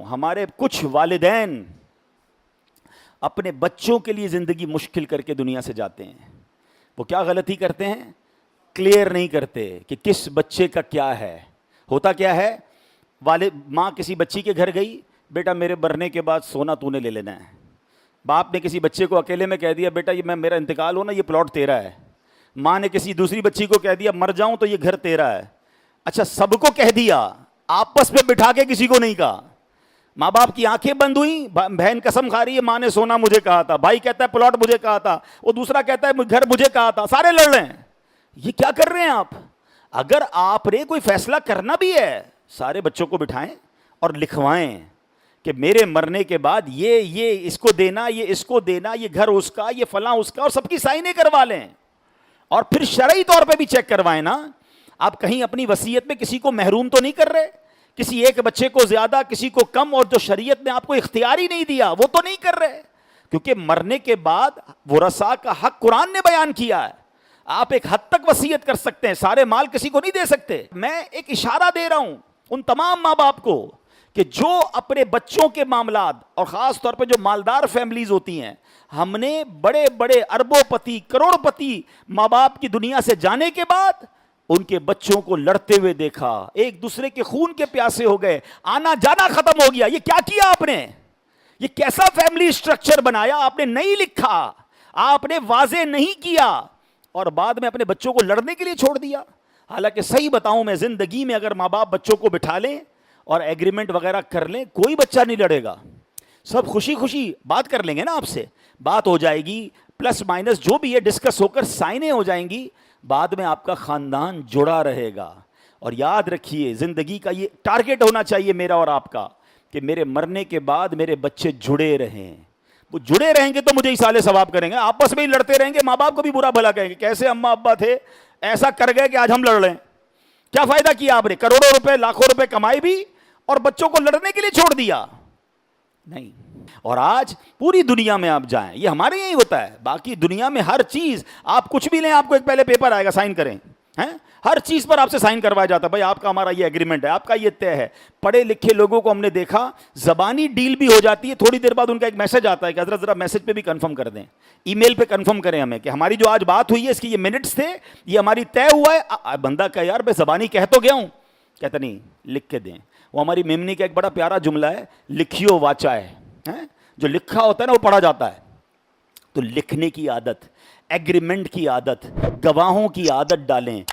हमारे कुछ वालिदैन अपने बच्चों के लिए ज़िंदगी मुश्किल करके दुनिया से जाते हैं। वो क्या गलती करते हैं? क्लियर नहीं करते कि किस बच्चे का क्या है। होता क्या है, माँ किसी बच्ची के घर गई, बेटा मेरे मरने के बाद सोना तूने ले लेना है। बाप ने किसी बच्चे को अकेले में कह दिया, बेटा ये मेरा इंतकाल हो ना, ये प्लॉट तेरा है। माँ ने किसी दूसरी बच्ची को कह दिया, मर जाऊं तो ये घर तेरा है। अच्छा, सबको कह दिया, आपस में बिठा के किसी को नहीं कहा। माँ बाप की आंखें बंद हुई, बहन कसम खा रही है माँ ने सोना मुझे कहा था, भाई कहता है प्लॉट मुझे कहा था, वो दूसरा कहता है घर मुझे कहा था, सारे लड़ रहे हैं। ये क्या कर रहे हैं आप? अगर आपने कोई फैसला करना भी है, सारे बच्चों को बिठाएं और लिखवाएं कि मेरे मरने के बाद ये इसको देना, ये इसको देना, ये घर उसका, ये फलां उसका, और सबकी साइनें करवा लें। और फिर शरई तौर पे भी चेक करवाएं ना। आप कहीं अपनी वसीयत में किसी को महरूम तो नहीं कर रहे, किसी एक बच्चे को ज्यादा, किसी को कम, और जो शरीयत ने आपको इख्तियार ही नहीं दिया वो तो नहीं कर रहे। क्योंकि मरने के बाद वरसा का हक कुरान ने बयान किया है। आप एक हद तक वसीयत कर सकते हैं, सारे माल किसी को नहीं दे सकते। मैं एक इशारा दे रहा हूं उन तमाम माँ बाप को कि जो अपने बच्चों के मामलात, और ख़ास तौर पे जो मालदार फैमिलीज होती हैं, हमने बड़े बड़े अरबोपति करोड़पति माँ बाप की दुनिया से जाने के बाद उनके बच्चों को लड़ते हुए देखा, एक दूसरे के खून के प्यासे हो गए, आना जाना खत्म हो गया। ये क्या किया आपने? ये कैसा फैमिली स्ट्रक्चर बनाया? आपने नहीं लिखा, आपने वाजे नहीं किया, और बाद में अपने बच्चों को लड़ने के लिए छोड़ दिया। हालांकि सही बताऊं मैं, जिंदगी में अगर माँ बाप बच्चों को बिठा लें और एग्रीमेंट वगैरह कर लें, कोई बच्चा नहीं लड़ेगा। सब खुशी खुशी बात कर लेंगे ना, आपसे बात हो जाएगी, प्लस माइनस जो भी है डिस्कस होकर साइनें हो जाएंगी, बाद में आपका खानदान जुड़ा रहेगा। और याद रखिए, जिंदगी का ये टारगेट होना चाहिए मेरा और आपका कि मेरे मरने के बाद मेरे बच्चे जुड़े रहें। वो जुड़े रहेंगे तो मुझे इसाले सवाब करेंगे, आपस में ही लड़ते रहेंगे, माँ बाप को भी बुरा भला कहेंगे, कैसे अम्मा अब्बा थे ऐसा कर गए कि आज हम लड़ रहे हैं। क्या फायदा किया आपने? करोड़ों रुपए लाखों रुपए कमाए भी और बच्चों को लड़ने के लिए छोड़ दिया। नहीं। और आज पूरी दुनिया में आप जाएं, ये हमारे यही होता है, बाकी दुनिया में हर चीज, आप कुछ भी लें, आपको एक पहले पेपर आएगा, साइन करें, हैं? हर चीज पर आपसे साइन करवाया जाता है, भाई आपका हमारा ये एग्रीमेंट है, आपका ये तय है। पढ़े लिखे लोगों को हमने देखा, जबानी डील भी हो जाती है, थोड़ी देर बाद उनका एक मैसेज आता है कि हजरत जरा मैसेज पे भी कंफर्म कर दें, ईमेल पे कंफर्म करें हमें कि हमारी जो आज बात हुई है इसकी ये मिनट्स थे, ये हमारी तय हुआ है। बंदा कहे यार मैं जबानी कह तो गया हूं, कहता नहीं लिख के दें। वो हमारी मेमनी का एक बड़ा प्यारा जुमला है, लिखियो वाचा है, जो लिखा होता है ना वो पढ़ा जाता है। तो लिखने की आदत, एग्रीमेंट की आदत, गवाहों की आदत डालें।